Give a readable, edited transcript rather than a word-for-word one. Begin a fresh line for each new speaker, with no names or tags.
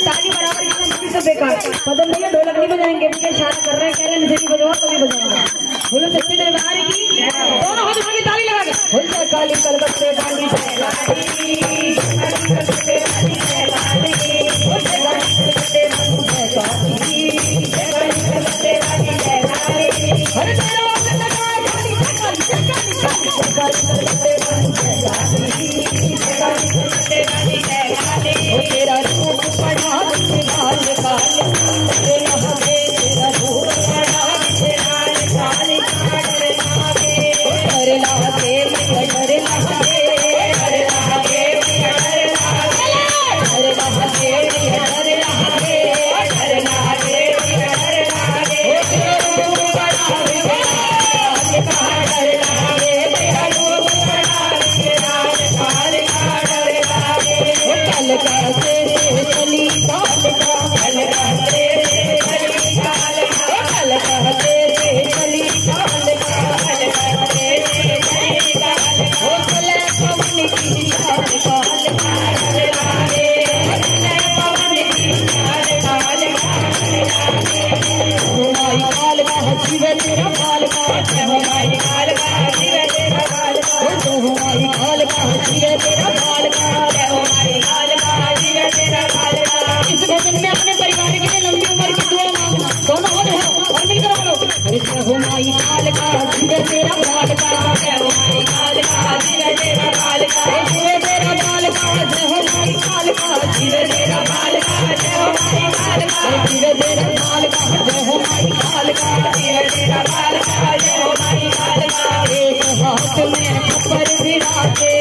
ताली बराबर से बेकार पता नहीं है। ढोलक नहीं बजाएंगे, इशारा कर रहे हैं, कह रहे हैं नहीं बजाओ तो नहीं बजाऊंगा। बोलो सच्ची दरबार की दोनों हाथ में ताली लगा के बोल काली कलकत्ते वाली तेरा रूप पढ़ा लाल काल तेरा रूप पढ़ा लाल काल डर लागे डर लागे डर लागे डर लागे डर लागे डर लागे डर लागे डर लागे तेरा रूप पढ़ा लाल काल डर लागे तेरा रूप पढ़ा लाल काल डर लागे कल कैसे चली काल कल कैसे चली काल कल कैसे चली काल कल कैसे चली काल हो चले पवन की काल काल लागे चले पवन की काल काल हमारी काल का शिव तेरा काल का हमारी काल का शिव तेरा काल का हमारी काल का शिव तेरा काल का हमारी काल का शिव तेरा काल का। इस भजन में अपने परिवार के लिए लंबी उम्र की दुआ मांगो, दोनों हाथ उठाओ और मिलकर बोलो हमारी काल का शिव तेरा काल का हमारी काल का शिव तेरा काल का शिव तेरा काल का हमारी काल का शिव तेरा काल का हमारी काल का शिव तेरा काल का हमारी काल का शिव तेरा काल का हमारी काल का। एक हाथ में खप्पर भिड़ाते